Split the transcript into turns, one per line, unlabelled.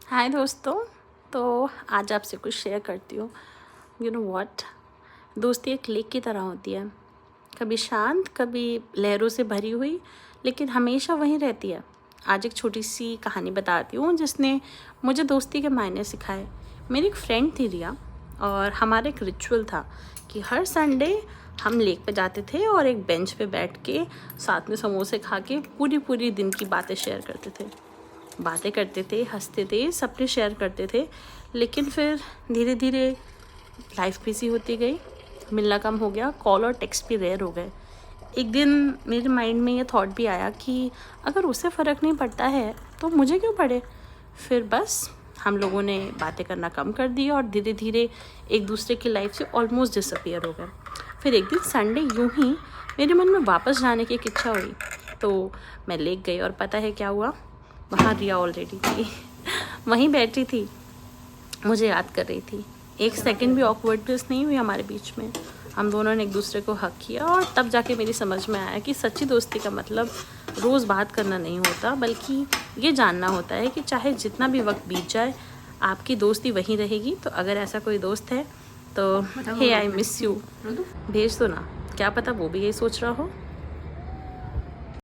हाय दोस्तों। तो आज आपसे कुछ शेयर करती हूँ। यू नो व्हाट, दोस्ती एक लेक की तरह होती है, कभी शांत कभी लहरों से भरी हुई, लेकिन हमेशा वहीं रहती है। आज एक छोटी सी कहानी बताती हूँ जिसने मुझे दोस्ती के मायने सिखाए। मेरी एक फ्रेंड थी रिया, और हमारा एक रिचुअल था कि हर संडे हम लेक पे जाते थे और एक बेंच पे बैठ के साथ में समोसे खा के पूरी पूरी दिन की बातें शेयर करते थे। बातें करते थे, हंसते थे, सपने शेयर करते थे। लेकिन फिर धीरे धीरे लाइफ बिजी होती गई, मिलना कम हो गया, कॉल और टेक्स्ट भी रेयर हो गए। एक दिन मेरे माइंड में ये थॉट भी आया कि अगर उसे फ़र्क नहीं पड़ता है तो मुझे क्यों पड़े। फिर बस हम लोगों ने बातें करना कम कर दिया और धीरे धीरे एक दूसरे की लाइफ से ऑलमोस्ट डिसअपियर हो गए। फिर एक दिन संडे यूं ही मेरे मन में वापस जाने की एक इच्छा हुई, तो मैं लेक गई और पता है क्या हुआ, वहाँ रिया ऑलरेडी थी। वहीं बैठी थी, मुझे याद कर रही थी। एक सेकंड भी ऑकवर्डनेस नहीं हुई हमारे बीच में। हम दोनों ने एक दूसरे को हक किया और तब जाके मेरी समझ में आया कि सच्ची दोस्ती का मतलब रोज़ बात करना नहीं होता, बल्कि ये जानना होता है कि चाहे जितना भी वक्त बीत जाए आपकी दोस्ती वहीं रहेगी। तो अगर ऐसा कोई दोस्त है तो हे आई मिस यू भेज दो ना, क्या पता वो भी यही सोच रहा हो।